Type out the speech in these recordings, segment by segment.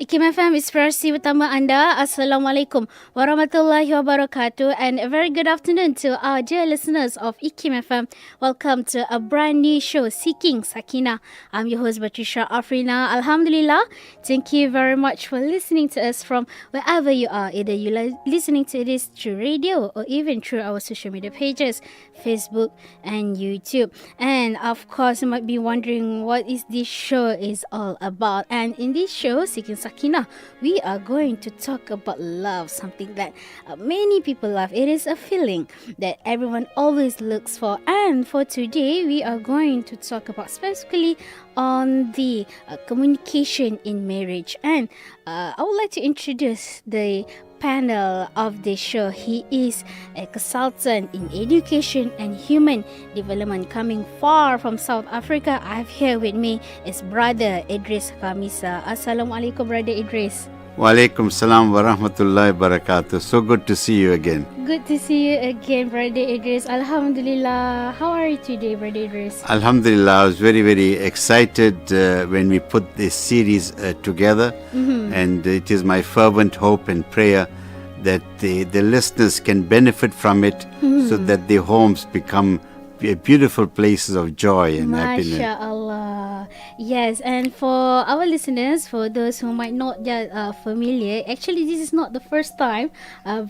Ikim FM, inspirasi utama anda. Assalamualaikum warahmatullahi wabarakatuh, and a very good afternoon to our dear listeners of Ikim FM. Welcome to a brand new show, Seeking Sakinah. I'm your host, Patricia Afrina. Alhamdulillah, thank you very much for listening to us from wherever you are. Either you're listening to this through radio or even through our social media pages, Facebook and YouTube. And of course, you might be wondering what is this show is all about. And in this show, Seeking Sakinah, we are going to talk about love, something that many people love. It is a feeling that everyone always looks for. And for today, we are going to talk about specifically on the communication in marriage. And I would like to introduce the panel of this show. He is a consultant in education and human development coming far from South Africa. I have here with me is brother Edris Khamissa. Assalamualaikum, brother Edris. Walaikum salam wa rahmatullahi wa barakatuh. So good to see you again. Good to see you again, brother Edris. Alhamdulillah. How are you today, brother Edris? Alhamdulillah, I was very, very excited when we put this series together. And it is my fervent hope and prayer that the listeners can benefit from it so that their homes become beautiful places of joy and happiness. MashaAllah. Yes, and for our listeners, for those who might not yet familiar, actually this is not the first time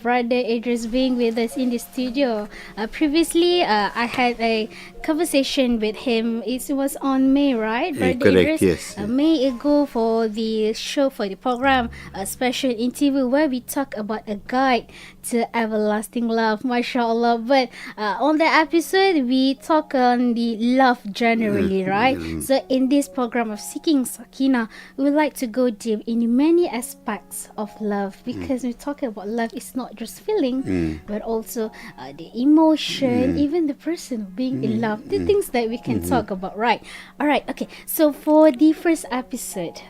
brother Edris being with us in the studio. Previously, I had a conversation with him. It was on May, right, brother Correct, Edris? yes. May ago for the show, for the program, a special interview where we talk about a guide to everlasting love, MashaAllah. But on that episode, we talk on the love generally, right? So in this program of Seeking Sakinah, we would like to go deep in many aspects of love, because we talk about love, it's not just feeling, but also the emotion, even the person being in love, the things that we can talk about, right? All right, okay. So for the first episode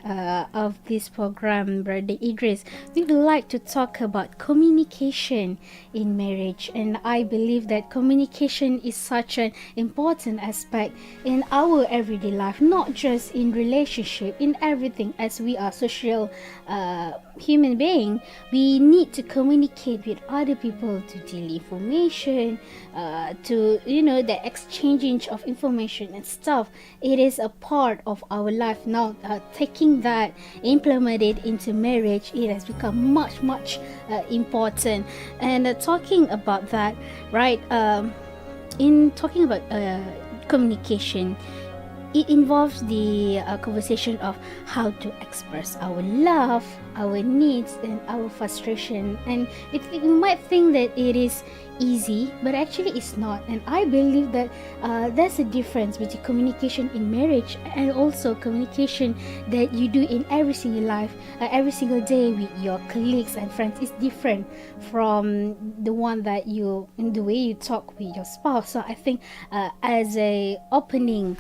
of this program, brother Edris, we would like to talk about communication in marriage. And I believe that communication is such an important aspect in our everyday life, not just in relationship, in everything. As we are social human being, we need to communicate with other people to deal information, to the exchanging of information and stuff. It is a part of our life now. Taking that, implement it into marriage, it has become much important. And talking about that, right, in talking about communication, it involves the conversation of how to express our love, our needs, and our frustration. And you might think that it is easy, but actually it's not. And I believe that there's a difference between communication in marriage and also communication that you do in every single life, every single day with your colleagues and friends. It's different from the one that in the way you talk with your spouse. So I think as a opening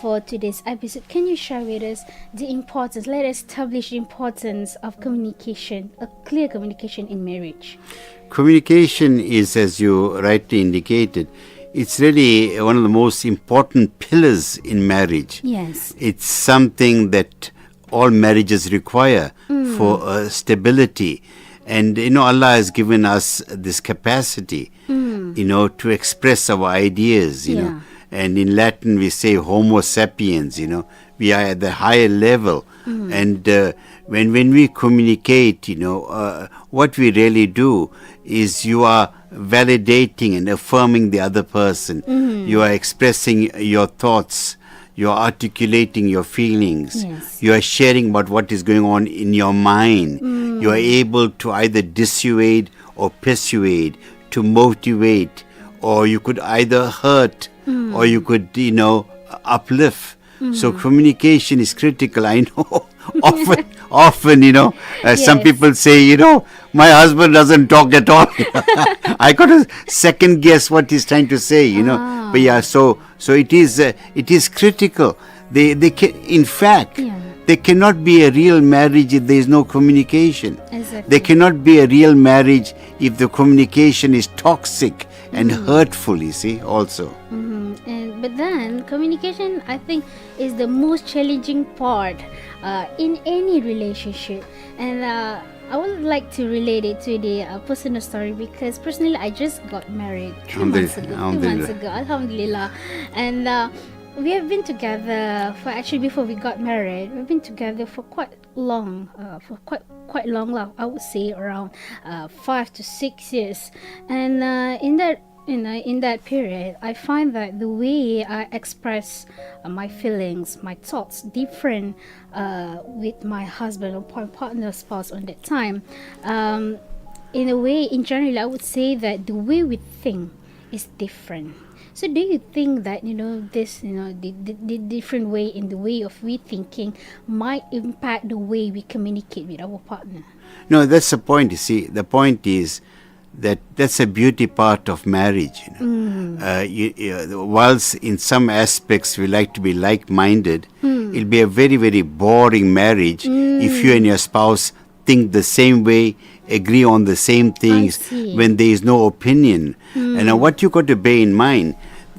for today's episode, can you share with us the importance, let us establish the importance of communication, a clear communication in marriage? Communication is, as you rightly indicated, it's really one of the most important pillars in marriage. Yes. It's something that all marriages require for stability. And, Allah has given us this capacity, to express our ideas, know. And in Latin we say Homo sapiens, we are at the higher level. And when we communicate, what we really do is you are validating and affirming the other person. You are expressing your thoughts. You are articulating your feelings. Yes. You are sharing about what is going on in your mind. You are able to either dissuade or persuade, to motivate, or you could either hurt or you could, uplift. So communication is critical. I know often, some people say, my husband doesn't talk at all. I got to second guess what he's trying to say, But yeah, so it is critical. They can, in fact, there cannot be a real marriage if there is no communication. Exactly. There cannot be a real marriage if the communication is toxic and hurtful, you see, also. But then communication, I think, is the most challenging part in any relationship. And I would like to relate it to the personal story, because personally I just got married 3 months ago. 2 months ago, Alhamdulillah. And we have been together for, actually, before we got married, we've been together for quite long, quite long, I would say around 5 to 6 years. And in that period, I find that the way I express my feelings, my thoughts, different with my husband or partner, spouse on that time. In a way, in general, I would say that the way we think is different. So do you think that the different way in the way of we thinking might impact the way we communicate with our partner? No, that's the point. You see, the point is that's a beauty part of marriage. Whilst in some aspects we like to be like-minded, it'll be a very, very boring marriage if you and your spouse think the same way, agree on the same things, when there is no opinion. And what you got to bear in mind,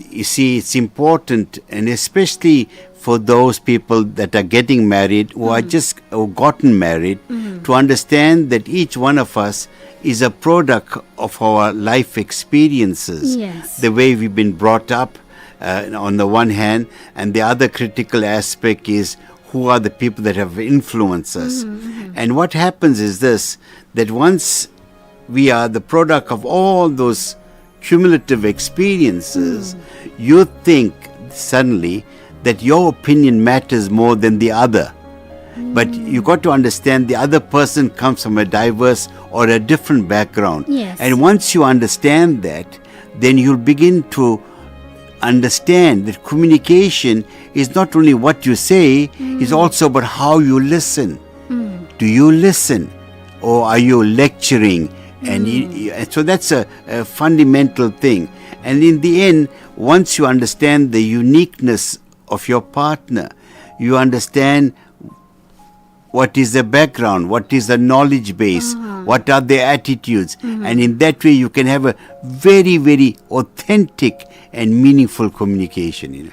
you see, it's important, and especially for those people that are getting married, who are just gotten married, to understand that each one of us is a product of our life experiences. Yes. The way we've been brought up, on the one hand, and the other critical aspect is who are the people that have influenced us. And what happens is this, that once we are the product of all those cumulative experiences, you think suddenly that your opinion matters more than the other. But you got to understand the other person comes from a diverse or a different background. Yes. And once you understand that, then you'll begin to understand that communication is not only what you say, it's also about how you listen. Do you listen, or are you lecturing? And so that's a fundamental thing. And in the end, once you understand the uniqueness of your partner, you understand what is the background, what is the knowledge base, what are their attitudes. And in that way, you can have a very, very authentic and meaningful communication.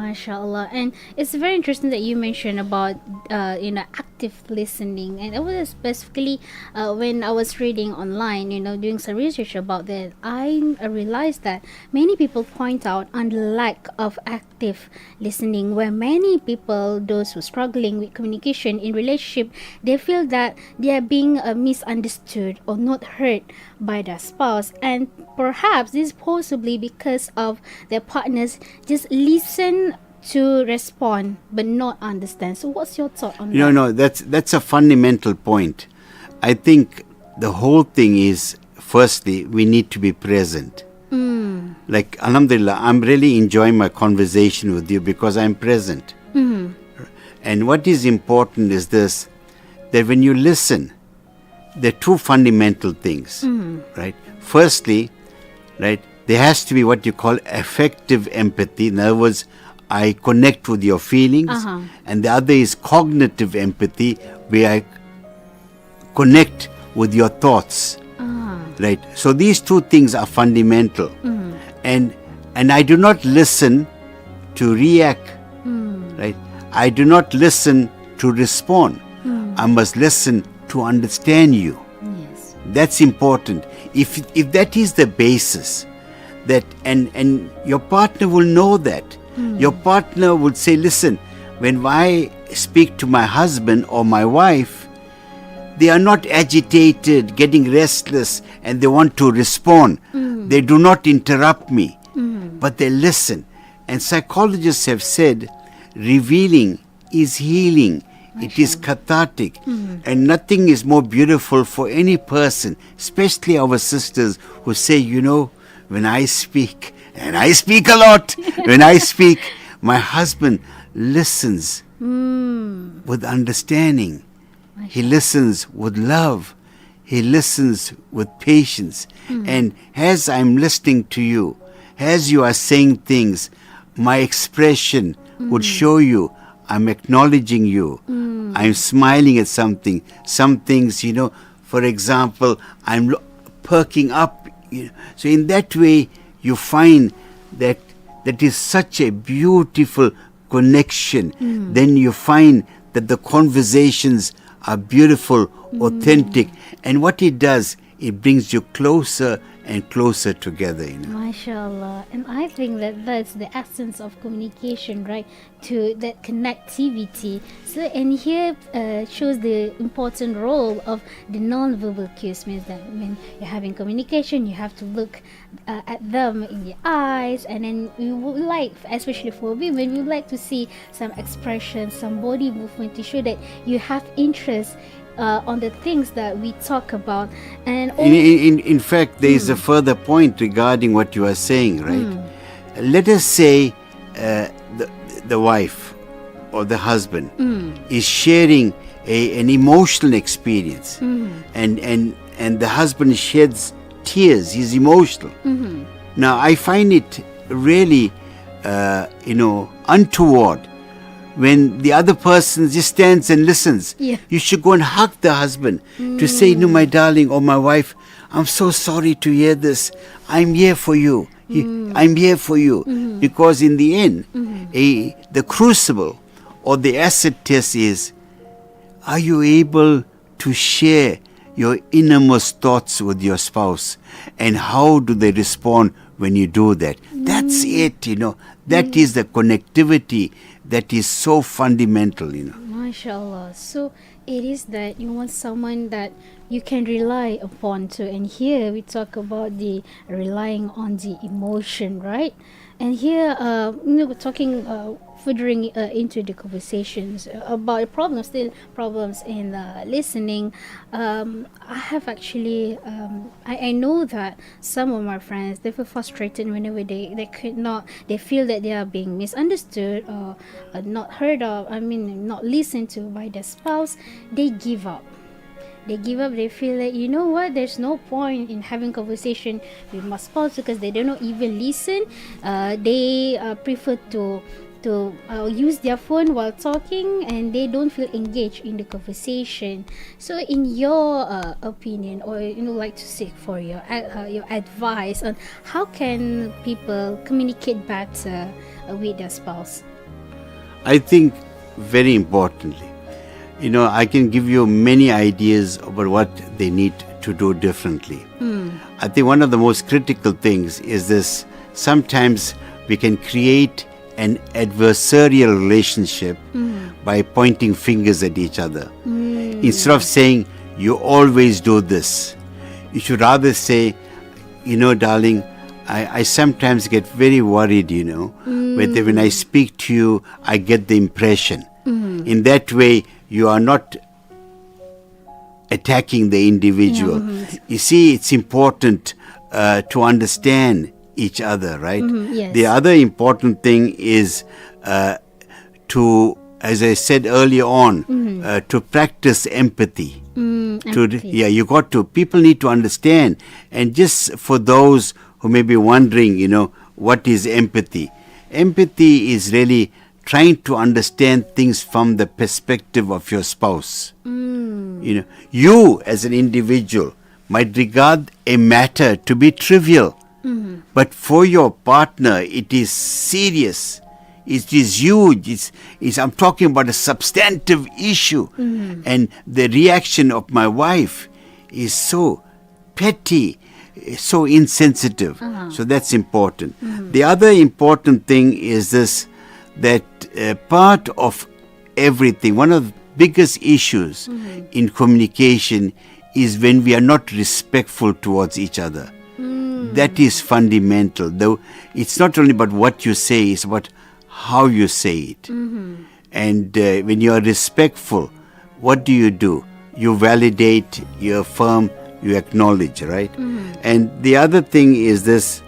MashaAllah. And it's very interesting that you mentioned about active listening. And it was specifically when I was reading online, doing some research about that, I realized that many people point out on the lack of active listening, where many people, those who are struggling with communication in relationship, they feel that they are being misunderstood or not heard by their spouse. And perhaps this is possibly because of their partners just listen to respond but not understand. So what's your thought on that? No, that's a fundamental point. I think the whole thing is, firstly, we need to be present. Like, alhamdulillah, I'm really enjoying my conversation with you because I'm present. And what is important is this, that when you listen, there are two fundamental things, right? Firstly, right, there has to be what you call effective empathy. In other words, I connect with your feelings. And the other is cognitive empathy, where I connect with your thoughts. Right? So these two things are fundamental. And I do not listen to react. Right? I do not listen to respond. I must listen to understand you. Yes. That's important. If that is the basis, that and your partner will know that. Your partner would say, listen, when I speak to my husband or my wife, they are not agitated, getting restless, and they want to respond. They do not interrupt me, but they listen. And psychologists have said, revealing is healing. It is cathartic. And nothing is more beautiful for any person, especially our sisters who say, when I speak, and I speak a lot, when I speak, my husband listens with understanding. He listens with love. He listens with patience. And as I'm listening to you, as you are saying things, my expression would show you I'm acknowledging you. I'm smiling at something. Some things, for example, I'm perking up. So in that way, you find that that is such a beautiful connection. Then you find that the conversations are beautiful, authentic, and what it does, it brings you closer and closer together, you know. MashaAllah. And I think that that's the essence of communication, right? To that connectivity. So, and here shows the important role of the non-verbal cues. Means that when you're having communication, you have to look at them in the eyes, and then we would like, especially for women, we would like to see some expression, some body movement to show that you have interest on the things that we talk about. And In fact, there is a further point regarding what you are saying, right? Let us say the wife or the husband is sharing an emotional experience, and the husband sheds tears, he's emotional. Now, I find it really, untoward when the other person just stands and listens. Yeah. You should go and hug the husband to say, no, my darling, or my wife, I'm so sorry to hear this. I'm here for you. I'm here for you. Because in the end, the crucible or the acid test is, are you able to share your innermost thoughts with your spouse? And how do they respond when you do that? That's it, That is the connectivity that is so fundamental, MashaAllah. So it is that you want someone that you can rely upon to. And here we talk about the relying on the emotion, right? And here, we're talking, furthering into the conversations about problems in listening. I have actually, I know that some of my friends, they feel frustrated whenever they could not, they feel that they are being misunderstood or not heard of, not listened to by their spouse. They give up. They feel that, you know what, there's no point in having conversation with my spouse because they don't even listen. They prefer to use their phone while talking, and they don't feel engaged in the conversation. So in your opinion, or like to seek for your advice on how can people communicate better with their spouse? I think very importantly, I can give you many ideas about what they need to do differently. I think one of the most critical things is this: sometimes we can create an adversarial relationship by pointing fingers at each other. Instead of saying, you always do this, you should rather say, darling, I sometimes get very worried, when I speak to you, I get the impression. In that way, you are not attacking the individual. You see, it's important to understand each other, right? Yes. The other important thing is to, as I said earlier on, to practice empathy. You got to. People need to understand. And just for those who may be wondering, what is empathy? Empathy is really trying to understand things from the perspective of your spouse. You as an individual might regard a matter to be trivial, but for your partner it is serious. It is huge. I'm talking about a substantive issue, and the reaction of my wife is so petty, so insensitive. So that's important. The other important thing is this, that part of everything, one of the biggest issues in communication is when we are not respectful towards each other. That is fundamental. Though it's not only about what you say, it's about how you say it. And when you are respectful, what do? You validate, you affirm, you acknowledge, right? And the other thing is this,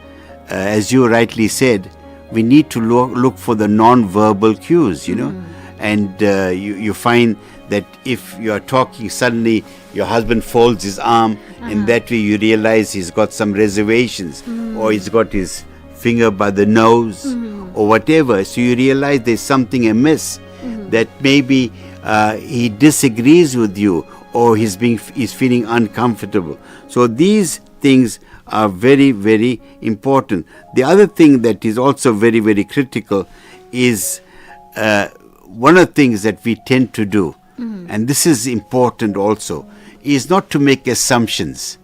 as you rightly said, we need to look for the non-verbal cues, and you find that if you are talking, suddenly your husband folds his arm, and that way you realize he's got some reservations, or he's got his finger by the nose, or whatever. So you realize there's something amiss, that maybe he disagrees with you, or he's feeling uncomfortable. So these things are very, very important. The other thing that is also very, very critical is one of the things that we tend to do, and this is important also, is not to make assumptions.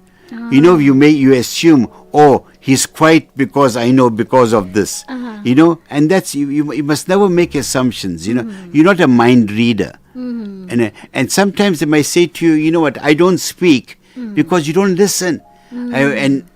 You know, you assume, oh, he's quiet because I know because of this. You know, and that's you must never make assumptions. You know, you're not a mind reader. And sometimes they might say to you, you know what, I don't speak because you don't listen. And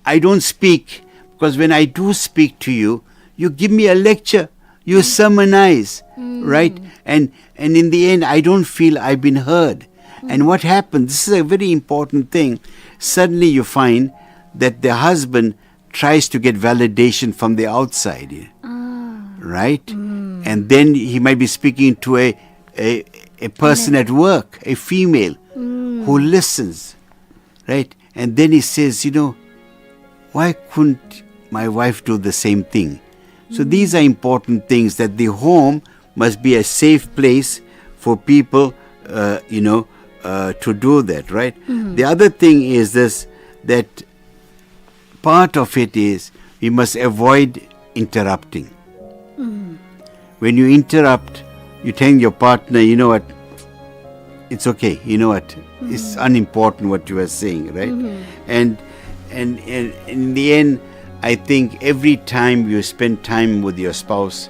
I don't speak because when I do speak to you, you give me a lecture, you sermonize, right? And in the end, I don't feel I've been heard. And what happens, this is a very important thing, suddenly you find that the husband tries to get validation from the outside, right? And then he might be speaking to a person at work, a female, who listens, right? And then he says, you know, why couldn't my wife do the same thing? So these are important things, that the home must be a safe place for people, to do that, right? The other thing is this, that part of it is we must avoid interrupting. When you interrupt, you tell your partner, you know what, it's okay, you know what, it's unimportant what you are saying, right? And in the end, I think every time you spend time with your spouse,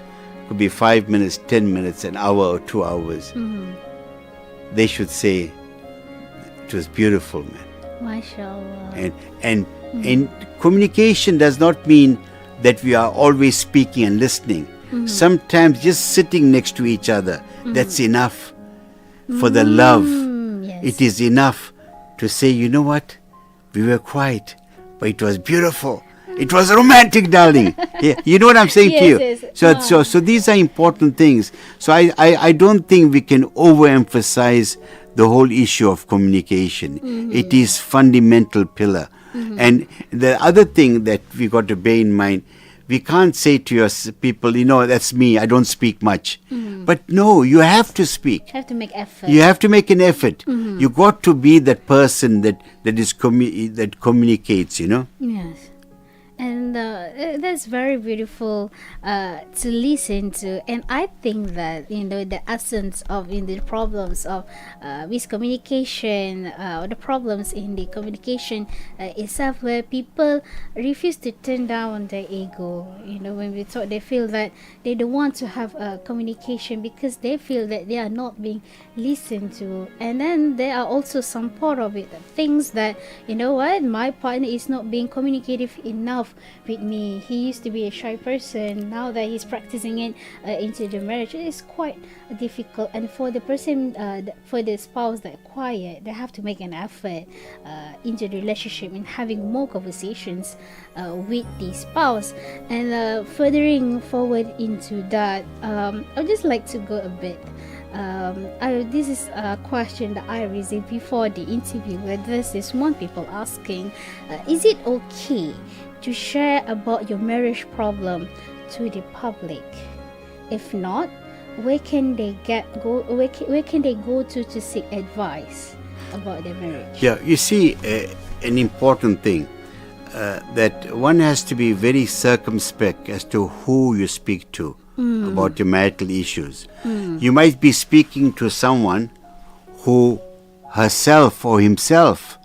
could be 5 minutes, 10 minutes, an hour or 2 hours, they should say, it was beautiful, man. MashaAllah. And communication does not mean that we are always speaking and listening. Sometimes just sitting next to each other, that's enough for the love. Yes. It is enough to say, you know what, we were quiet, but it was beautiful. It was romantic, darling. Yeah, you know what I'm saying to you? Yes. So these are important things. So I don't think we can overemphasize the whole issue of communication. It is fundamental pillar. And the other thing that we got to bear in mind, we can't say to your people, you know, that's me, I don't speak much. But no, you have to speak. Have to make effort. You have to make an effort. You got to be that person that communicates, you know. Yes. And that's very beautiful to listen to. And I think that, you know, the essence of in the problems of miscommunication, or the problems in the communication itself, where people refuse to turn down their ego. You know, when we talk, they feel that they don't want to have communication because they feel that they are not being listened to. And then there are also some part of it, things that, you know what, my partner is not being communicative enough with me. He used to be a shy person. Now that he's practicing it into the marriage, it is quite difficult. And for the person, for the spouse that quiet, they have to make an effort into the relationship and having more conversations with the spouse. And furthering forward into that, I'd just like to go a bit. This is a question that I received before the interview, where this is one people asking, is it okay to share about your marriage problem to the public? If not, where can they go to seek advice about their marriage? Yeah, you see, an important thing, that one has to be very circumspect as to who you speak to about your marital issues. You might be speaking to someone who herself or himself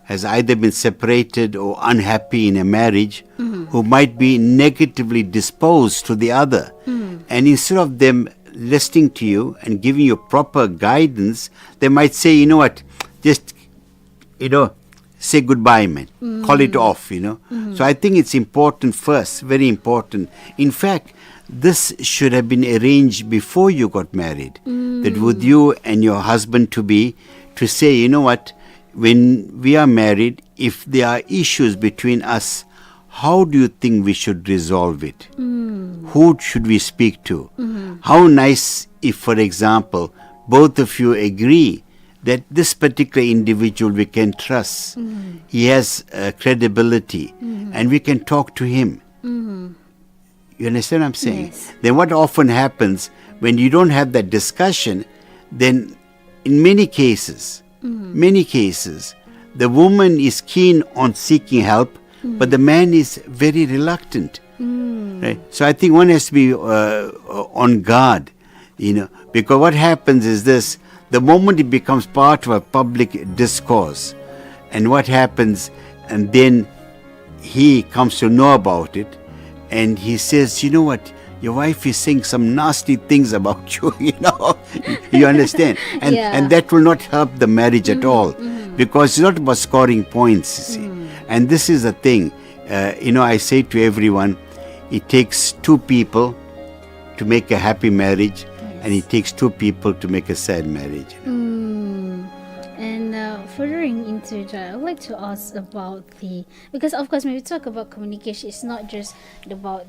has either been separated or unhappy in a marriage, who might be negatively disposed to the other. And instead of them listening to you and giving you proper guidance, they might say, you know what, just, you know, say goodbye, man. Call it off, you know. So I think it's important first, very important. In fact, this should have been arranged before you got married. That with you and your husband to say, you know what, when we are married, if there are issues between us, how do you think we should resolve it? Who should we speak to? How nice if, for example, both of you agree that this particular individual we can trust. He has credibility, and we can talk to him. You understand what I'm saying? Yes. Then what often happens when you don't have that discussion, then in many cases, the woman is keen on seeking help, but the man is very reluctant. Right? So I think one has to be on guard, because what happens is this: the moment it becomes part of a public discourse, and what happens, and then he comes to know about it, and he says, you know what, your wife is saying some nasty things about you, you understand, and that will not help the marriage at all, because it's not about scoring points, you see. And this is the thing, I say to everyone, it takes two people to make a happy marriage, and it takes two people to make a sad marriage. And furthering into that, I would like to ask about because of course when we talk about communication, it's not just about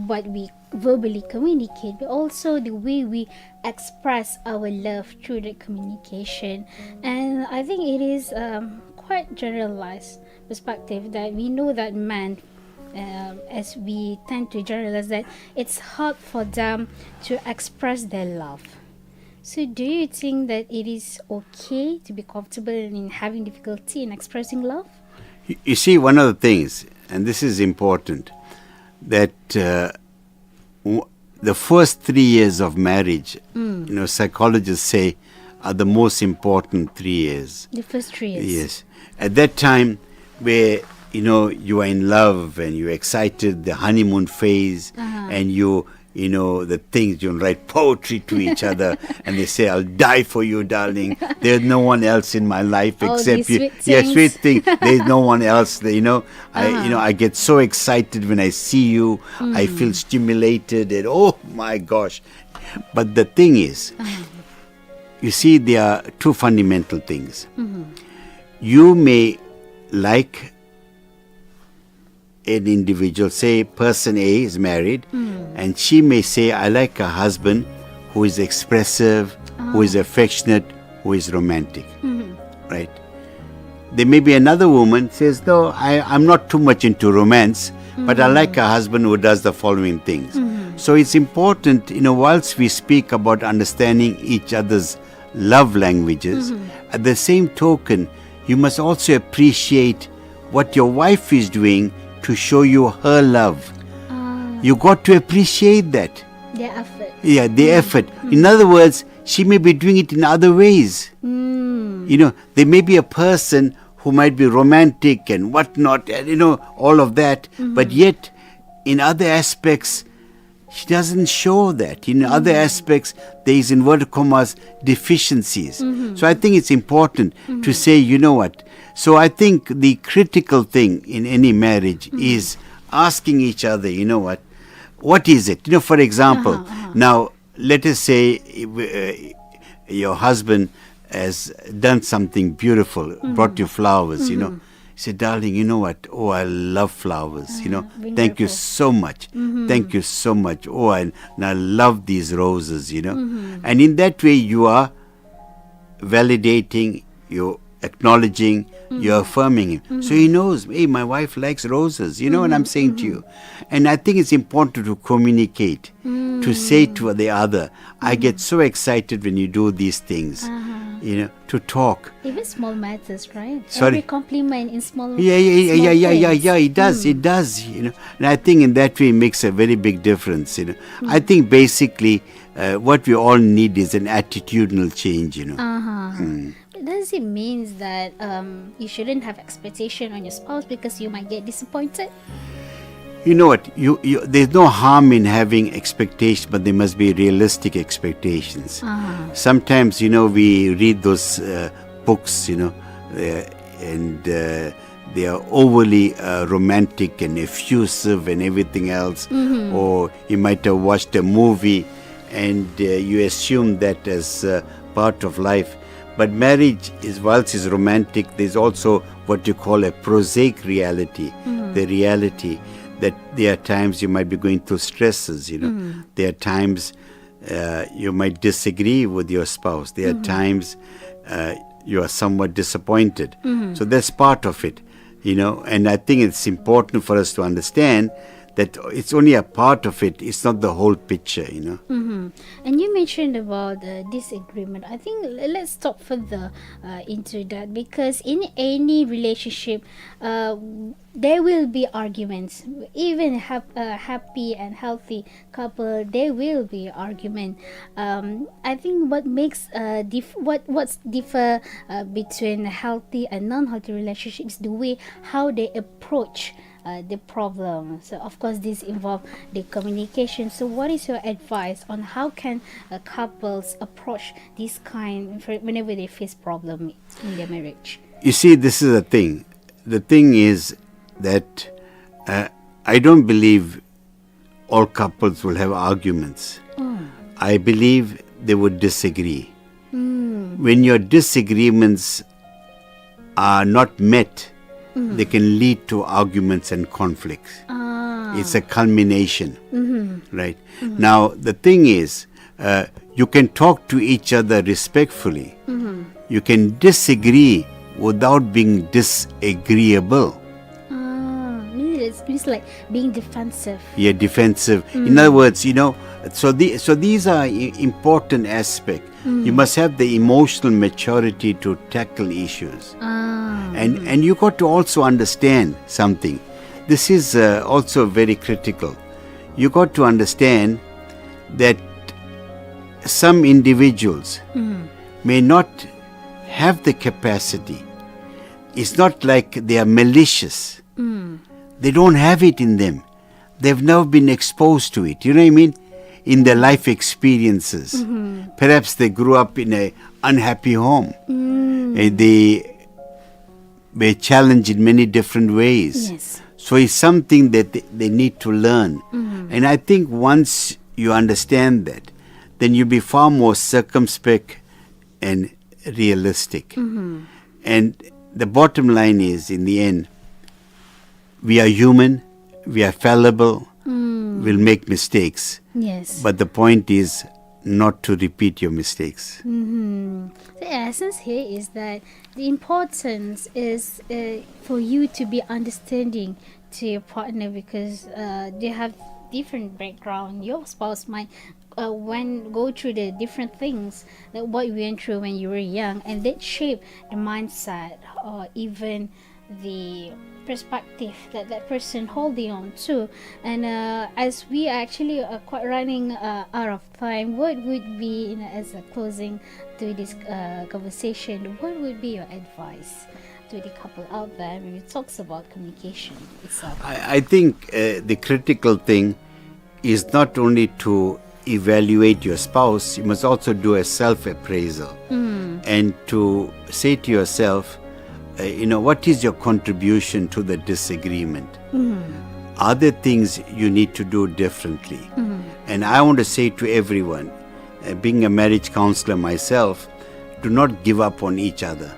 what we verbally communicate, but also the way we express our love through the communication. And I think it is quite generalized perspective that we know that men, as we tend to generalize, that it's hard for them to express their love. So do you think that it is okay to be comfortable in having difficulty in expressing love? You see, one of the things, and this is important, that the first 3 years of marriage, psychologists say, are the most important 3 years. The first 3 years. Yes. At that time where, you are in love and you're excited, the honeymoon phase, and the things, you write poetry to each other, and they say, I'll die for you, darling. There's no one else in my life except you. Yeah, sweet thing. There's no one else. I get so excited when I see you. I feel stimulated, and oh my gosh. But the thing is, you see, there are two fundamental things. You may like an individual, say person A is married, and she may say, I like a husband who is expressive, who is affectionate, who is romantic. Right? There may be another woman says, no, I'm not too much into romance, but I like a husband who does the following things. So it's important, whilst we speak about understanding each other's love languages, at the same token, you must also appreciate what your wife is doing to show you her love. You got to appreciate that. Their effort. Yeah, the effort. In other words, she may be doing it in other ways. There may be a person who might be romantic and whatnot, and all of that, but yet in other aspects, she doesn't show that. In other aspects, there is, inverted commas, deficiencies. So I think it's important to say, you know what? So I think the critical thing in any marriage is asking each other, what is it? For example, now let us say your husband has done something beautiful, brought you flowers, He said, darling, you know what? Oh, I love flowers, Thank you so much. Thank you so much. Oh, and I love these roses, And in that way, you are validating, you're acknowledging, you're affirming him. So he knows, hey, my wife likes roses, you know what I'm saying to you. And I think it's important to communicate, to say to the other, I get so excited when you do these things. To talk. Even small matters, right? Sorry? Every compliment in small Yeah, it does, And I think in that way it makes a very big difference, I think basically what we all need is an attitudinal change, Does it mean that you shouldn't have expectation on your spouse because you might get disappointed? You know what? There's no harm in having expectations, but there must be realistic expectations. Sometimes, we read those books, and they are overly romantic and effusive and everything else. Or you might have watched a movie and you assume that as part of life. But marriage, whilst it's romantic, there's also what you call a prosaic reality. The reality that there are times you might be going through stresses, There are times you might disagree with your spouse. There are times you are somewhat disappointed. So that's part of it, And I think it's important for us to understand that it's only a part of it. It's not the whole picture, you know. And you mentioned about disagreement. I think let's talk further into that, because in any relationship, there will be arguments. Even happy and healthy couple, there will be argument. I think what makes what's differ between healthy and non-healthy relationships is the way how they approach the problem. So of course this involves the communication. So what is your advice on how can couples approach this kind whenever they face problem in their marriage? You see, this is the thing. The thing is that I don't believe all couples will have arguments. I believe they would disagree. When your disagreements are not met, they can lead to arguments and conflicts. It's a culmination, right? Now, the thing is, you can talk to each other respectfully. You can disagree without being disagreeable. It's like being defensive. Yeah, defensive. In other words, you know, so these are important aspects. You must have the emotional maturity to tackle issues. And you got to also understand something. This is also very critical. You got to understand that some individuals may not have the capacity. It's not like they are malicious. They don't have it in them. They've never been exposed to it. You know what I mean? In their life experiences. Perhaps they grew up in an unhappy home. They were challenged in many different ways. Yes. So it's something that they need to learn. And I think once you understand that, then you'll be far more circumspect and realistic. And the bottom line is, in the end, we are human, we are fallible, we'll make mistakes. Yes. But the point is not to repeat your mistakes. The essence here is that the importance is for you to be understanding to your partner, because they have different background. Your spouse might go through the different things that what you went through when you were young, and that shape the mindset or even the perspective that person holding on to. And as we actually are quite running out of time, what would be, as a closing to this conversation, what would be your advice to the couple out there when it talks about communication itself? I think the critical thing is not only to evaluate your spouse, you must also do a self-appraisal and to say to yourself, what is your contribution to the disagreement? Are there things you need to do differently? And I want to say to everyone, being a marriage counselor myself, do not give up on each other.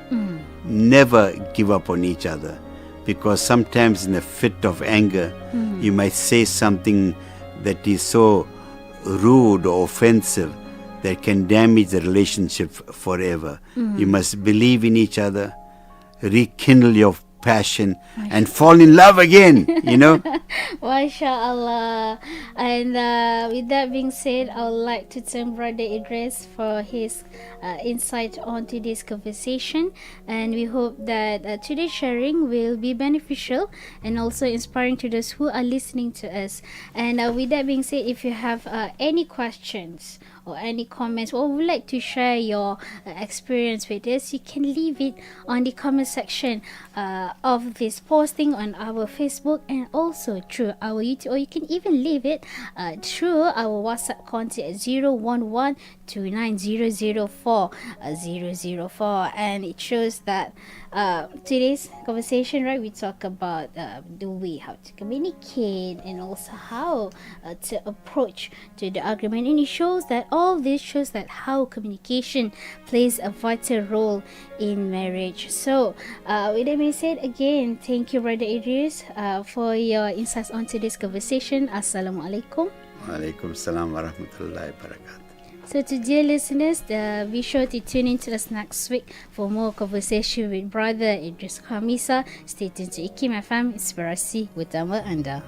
Never give up on each other, because sometimes in a fit of anger, you might say something that is so rude or offensive that can damage the relationship forever. You must believe in each other, rekindle your passion, and fall in love again, MashaAllah. And with that being said, I would like to thank Brother Edris for his insight onto this conversation, and we hope that today's sharing will be beneficial and also inspiring to those who are listening to us. And with that being said, if you have any questions or any comments, or would like to share your experience with us, you can leave it on the comment section of this posting on our Facebook and also through our YouTube, or you can even leave it through our WhatsApp contact at 011-29004004. And it shows that today's conversation, right, we talk about the way how to communicate and also how to approach to the argument, and it shows that all this shows that how communication plays a vital role in marriage. So with that being said, again, thank you, Brother Idris, for your insights onto this conversation. Assalamualaikum. Walaikum salam wa rahmatullahi wa barakatuh. So to dear listeners, be sure to tune in to us next week for more conversation with Brother Edris Khamissa. Stay tuned to IKIM FM, Inspirasi Utama Anda.